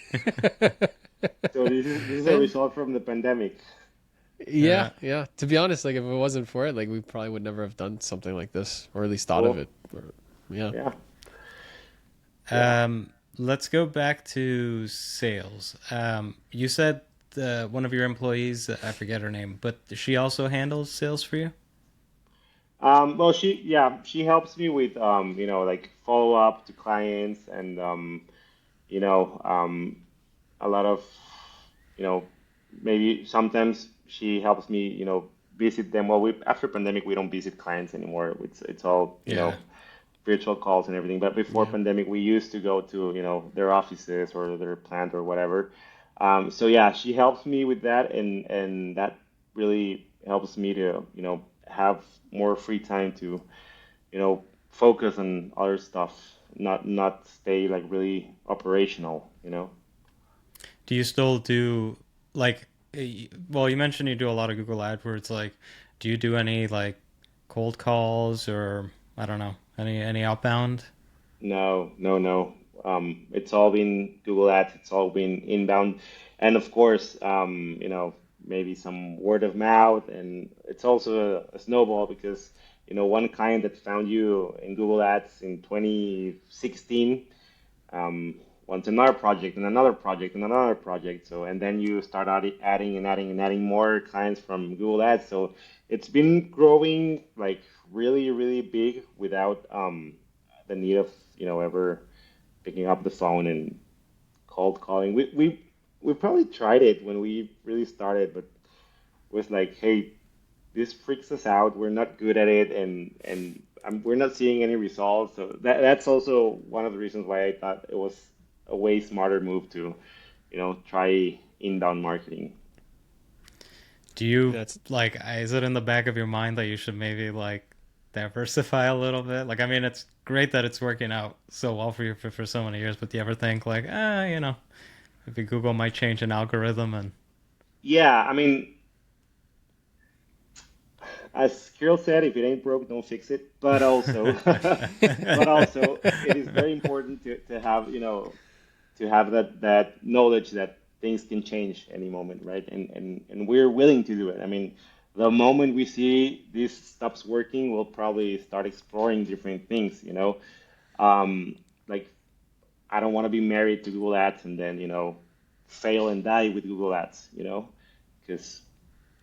E: So this is a
A: And
E: result from the pandemic.
A: yeah,
B: Yeah.
A: yeah. To be honest, like if it wasn't for it, like we probably would never have done something like this, or at least thought of
E: Cool.
A: it. Yeah.
E: Yeah. Yeah.
B: Let's go back to sales. You said one of your employees, I forget her name, but she also handles sales for you?
E: Well, she helps me with like follow up to clients and you know, um, a lot of you know, maybe sometimes she helps me visit them. Well, we after pandemic we don't visit clients anymore. It's all
B: Yeah.
E: virtual calls and everything. But before
A: Yeah.
E: pandemic, we used to go to their offices or their plant or whatever. So yeah, she helps me with that, and that really helps me to have more free time to focus on other stuff, not stay like really operational.
B: Do you still do like well, you mentioned you do a lot of Google AdWords, like do you do any like cold calls or I don't know, any outbound?
E: No, no, no. It's all been Google Ads. It's all been inbound, and of course, maybe some word of mouth, and it's also a snowball because one client that found you in Google Ads in 2016 wants another project and another project and another project. So and then you start adding and adding and adding more clients from Google Ads. So it's been growing like really really big without the need of ever picking up the phone and cold calling. We probably tried it when we really started, but it was like, hey, this freaks us out. We're not good at it, and we're not seeing any results. So that's also one of the reasons why I thought it was a way smarter move to, try inbound marketing.
B: Do you like, is it in the back of your mind that you should maybe like diversify a little bit? Like, I mean, it's great that it's working out so well for you for so many years, but do you ever think like, maybe Google might change an algorithm and
E: Yeah, I mean, as Kirill said, if it ain't broke, don't fix it. But also, but also, it is very important to have, to have that knowledge that things can change any moment, right? And we're willing to do it. I mean, the moment we see this stops working, we'll probably start exploring different things, Like, I don't want to be married to Google Ads and then, fail and die with Google Ads, because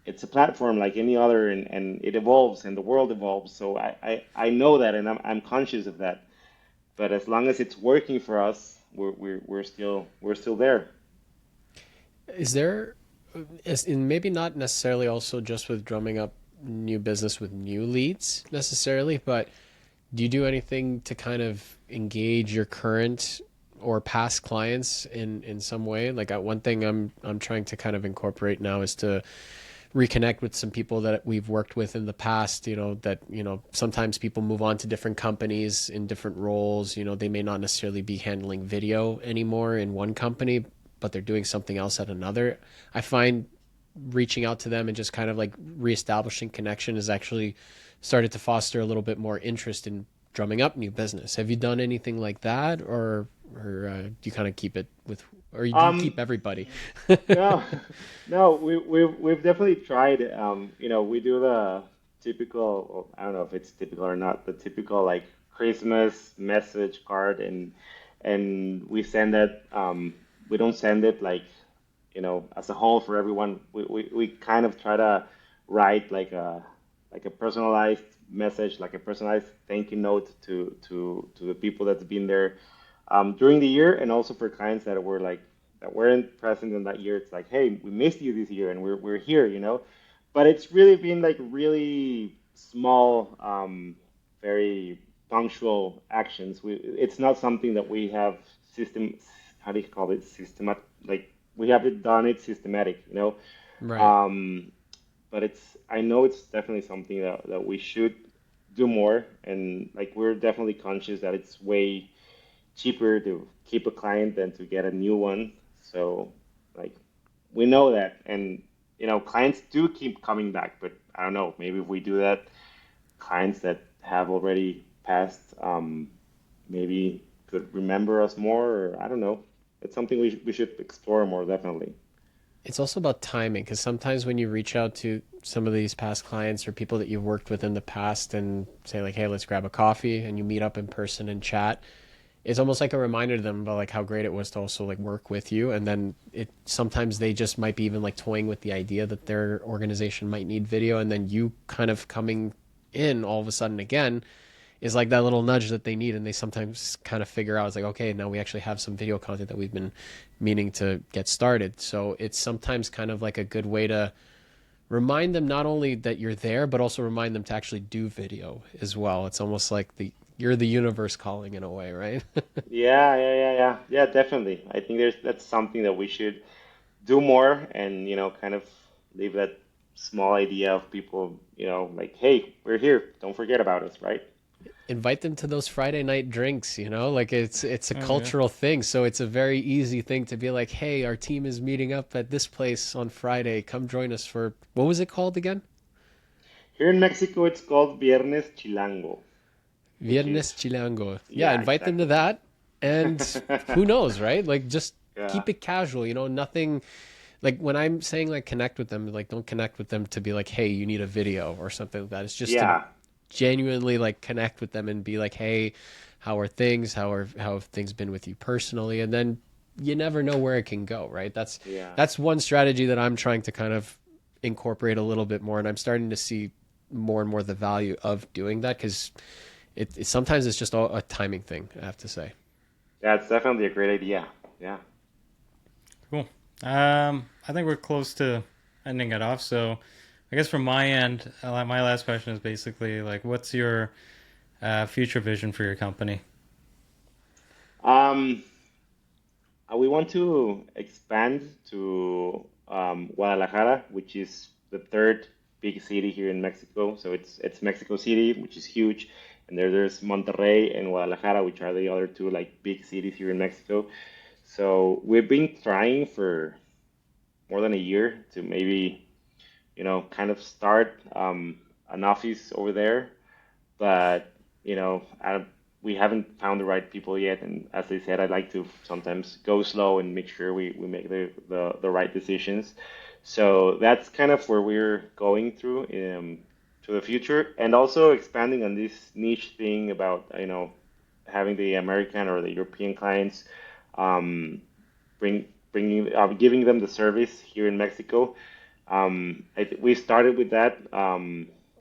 E: it's a platform like any other, and it evolves and the world evolves. So I know that, and I'm conscious of that. But as long as it's working for us, we're still there.
A: Is there, and maybe not necessarily also just with drumming up new business with new leads necessarily, but do you do anything to kind of engage your current or past clients in some way? Like one thing I'm trying to kind of incorporate now is to reconnect with some people that we've worked with in the past, that, sometimes people move on to different companies in different roles. They may not necessarily be handling video anymore in one company, but they're doing something else at another. I find reaching out to them and just kind of like reestablishing connection has actually started to foster a little bit more interest in drumming up new business. Have you done anything like that, or do you kind of keep it with, or do you keep everybody?
E: No, no, we've definitely tried. We do the typical, well, I don't know if it's typical or not, the typical like Christmas message card, and we send that. We don't send it like, as a whole for everyone. We kind of try to write like a personalized message, like a personalized thank you note to the people that's been there during the year, and also for clients that weren't present in that year. It's like, hey, we missed you this year, and we're here, But it's really been like really small, very punctual actions. It's not something that we have how do you call it, systematic, like we haven't done it systematic,
A: Right.
E: But I know it's definitely something that we should do more, and like we're definitely conscious that it's way cheaper to keep a client than to get a new one. So like we know that, and clients do keep coming back, but I don't know, maybe if we do that, clients that have already passed maybe could remember us more, or I don't know. It's something we should explore more, definitely.
A: It's also about timing, because sometimes when you reach out to some of these past clients or people that you've worked with in the past and say like, hey, let's grab a coffee, and you meet up in person and chat, it's almost like a reminder to them about like how great it was to also like work with you. And then sometimes they just might be even like toying with the idea that their organization might need video, and then you kind of coming in all of a sudden again is like that little nudge that they need, and they sometimes kind of figure out, it's like, okay, now we actually have some video content that we've been meaning to get started. So it's sometimes kind of like a good way to remind them not only that you're there, but also remind them to actually do video as well. It's almost like you're the universe calling in a way, right?
E: Yeah, definitely. I think that's something that we should do more, and kind of leave that small idea of people, like, hey, we're here, don't forget about us, right?
A: Invite them to those Friday night drinks, like it's a
B: oh yeah.
A: cultural thing. So it's a very easy thing to be like, hey, our team is meeting up at this place on Friday. Come join us for, what was it called again?
E: Here in Mexico, it's called Viernes Chilango, which is,
A: Viernes Chilango. Yeah,
E: yeah,
A: invite them to
E: exactly.
A: that. And who knows, right? Like just
E: Yeah.
A: keep it casual, nothing like when I'm saying like connect with them, like don't connect with them to be like, hey, you need a video or something like that. It's just to
E: Yeah,
A: genuinely like connect with them and be like, hey, how are things? How have things been with you personally? And then you never know where it can go, right?
E: yeah.
A: That's one strategy that I'm trying to kind of incorporate a little bit more, and I'm starting to see more and more the value of doing that because sometimes it's just a timing thing, I have to say.
E: Yeah, it's definitely a great idea. Yeah.
B: Cool. I think we're close to ending it off. So I guess from my end, my last question is basically like, what's your future vision for your company?
E: Um, we want to expand to Guadalajara, which is the third big city here in Mexico. So it's Mexico City, which is huge, and there's Monterrey and Guadalajara, which are the other two like big cities here in Mexico. So we've been trying for more than a year to maybe, kind of start an office over there, but we haven't found the right people yet. And as I said, I like to sometimes go slow and make sure we make the right decisions. So that's kind of where we're going through to the future, and also expanding on this niche thing about having the American or the European clients, um, bringing giving them the service here in Mexico. We started with that.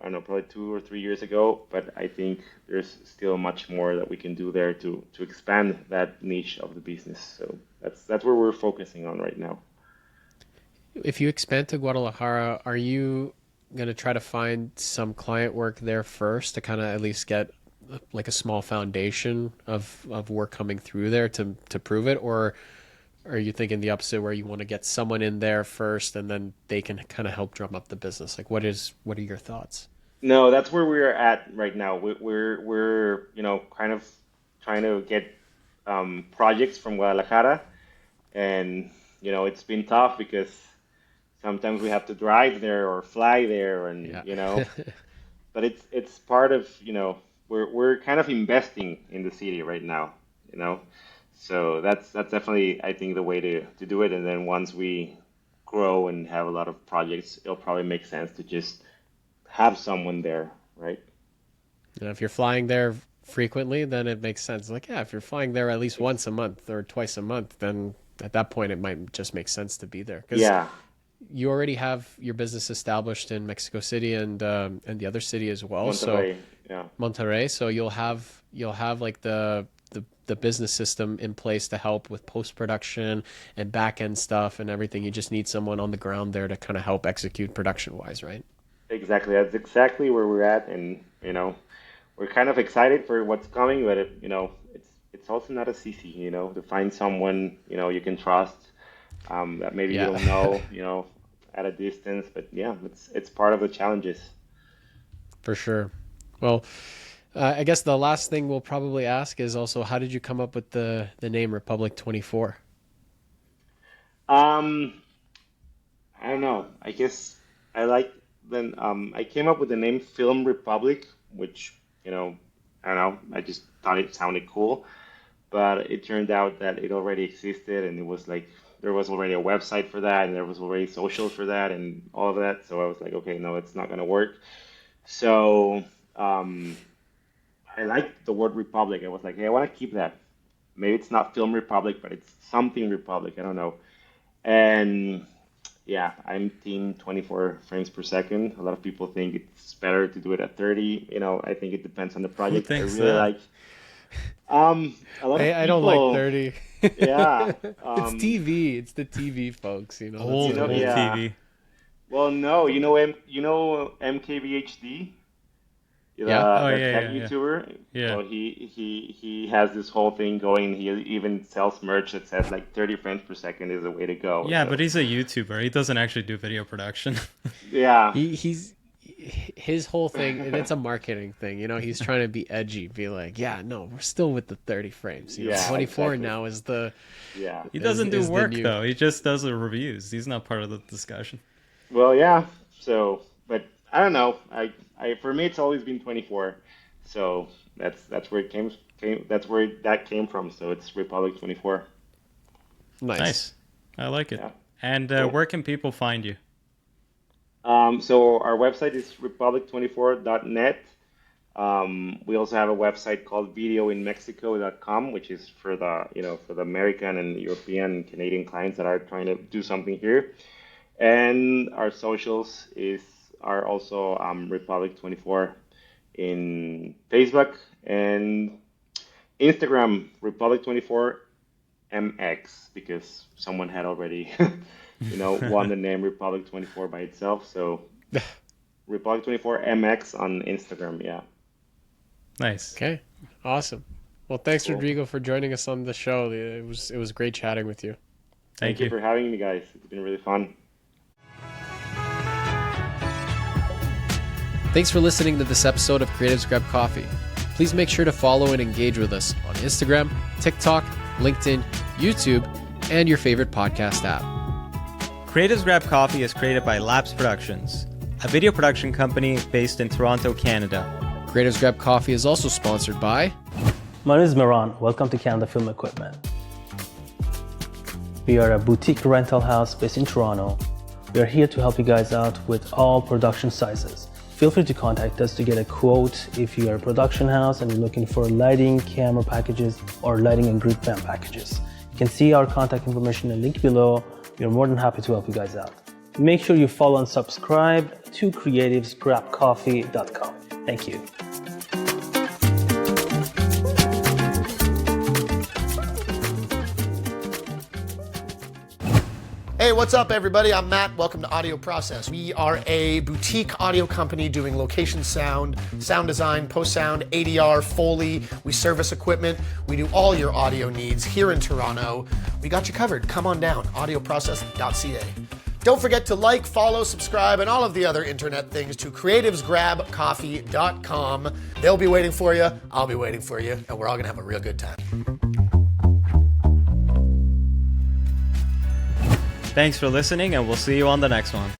E: I don't know, probably 2 or 3 years ago, but I think there's still much more that we can do there to expand that niche of the business. So that's where we're focusing on right now.
A: If you expand to Guadalajara, are you going to try to find some client work there first to kind of at least get like a small foundation of work coming through there to prove it? Or are you thinking the opposite where you want to get someone in there first and then they can kind of help drum up the business? Like what are your thoughts?
E: No, that's where we're at right now. We're kind of trying to get projects from Guadalajara, and it's been tough because sometimes we have to drive there or fly there, and
A: Yeah.
E: but it's part of we're kind of investing in the city right now, you know. So that's definitely I think the way to do it. And then once we grow and have a lot of projects, it'll probably make sense to just have someone there, right?
A: And if you're flying there frequently, then it makes sense. Like, yeah, if you're flying there at least once a month or twice a month, then at that point it might just make sense to be there because
E: Yeah,
A: you already have your business established in Mexico City and the other city as well. So
E: Monterrey. Yeah,
A: Monterrey, so you'll have like the business system in place to help with post production and back end stuff and everything. You just need someone on the ground there to kind of help execute production wise, right?
E: exactly. That's exactly where we're at, and we're kind of excited for what's coming, but it's also not as easy, to find someone you can trust, that maybe you
A: Yeah,
E: don't know, at a distance. But yeah, it's part of the challenges.
A: for sure. Well, I guess the last thing we'll probably ask is also how did you come up with the name Republic 24?
E: Um, I don't know. I guess I like then I came up with the name Film Republic, which I don't know. I just thought it sounded cool, but it turned out that it already existed, and it was like there was already a website for that, and there was already socials for that, and all of that. So I was like, okay, no, it's not gonna work. So um, I like the word Republic. I was like, hey, I want to keep that. Maybe it's not Film Republic, but it's something Republic. I don't know. And yeah, I'm team 24 frames per second. A lot of people think it's better to do it at 30. I think it depends on the
B: Who
E: project. I
B: thinks
E: really
B: that?
E: like a lot of
A: I don't like
E: people.
A: 30.
E: Yeah,
A: It's TV. It's the TV folks, that's
B: Old,
A: what it
B: old
A: is.
E: yeah.
B: TV.
E: Well, no, MKBHD, the
A: Yeah.
B: Oh
E: the
B: yeah,
E: tech
B: yeah, yeah,
E: YouTuber.
B: yeah.
E: Well, he has this whole thing going. He even sells merch that says like 30 frames per second is the way to go.
B: Yeah, but
E: So
B: he's a YouTuber. He doesn't actually do video production.
E: yeah.
A: He's his whole thing, and it's a marketing thing. He's trying to be edgy, be like, yeah, no, we're still with the 30 frames.
E: Yeah,
A: 24
E: exactly.
A: now is the
E: Yeah.
B: He
A: is
B: doesn't do
A: is the
B: work
A: new.
B: though. He just does the reviews. He's not part of the discussion.
E: Well, yeah. So, but I don't know. I for me, it's always been 24. So that's where it came. That's where that came from. So it's Republic 24.
A: Nice.
B: Nice. I like it.
E: Yeah.
B: And where can people find you?
E: So our website is republic24.net. We also have a website called videoinmexico.com, which is for the American and European and Canadian clients that are trying to do something here. And our socials are also Republic24 in Facebook and Instagram, Republic24MX, because someone had already, won the name Republic24 by itself. So Republic24MX on Instagram, yeah.
B: Nice.
A: Okay, awesome. Well, thanks, Rodrigo, for joining us on the show. It was great chatting with you.
B: Thank you
E: for having me, guys. It's been really fun.
A: Thanks for listening to this episode of Creatives Grab Coffee. Please make sure to follow and engage with us on Instagram, TikTok, LinkedIn, YouTube, and your favorite podcast app.
B: Creatives Grab Coffee is created by Labs Productions, a video production company based in Toronto, Canada.
A: Creatives Grab Coffee is also sponsored by...
C: My name is Miran. Welcome to Canada Film Equipment. We are a boutique rental house based in Toronto. We are here to help you guys out with all production sizes. Feel free to contact us to get a quote if you are a production house and you're looking for lighting, camera packages, or lighting and group fan packages. You can see our contact information in the link below. We are more than happy to help you guys out. Make sure you follow and subscribe to creativesgrabcoffee.com. Thank you.
D: Hey, what's up, everybody? I'm Matt. Welcome to Audio Process. We are a boutique audio company doing location sound, sound design, post-sound, ADR, Foley. We service equipment. We do all your audio needs here in Toronto. We got you covered. Come on down, audioprocess.ca. Don't forget to like, follow, subscribe, and all of the other internet things to creativesgrabcoffee.com. They'll be waiting for you. I'll be waiting for you, and we're all going to have a real good time.
B: Thanks for listening, and we'll see you on the next one.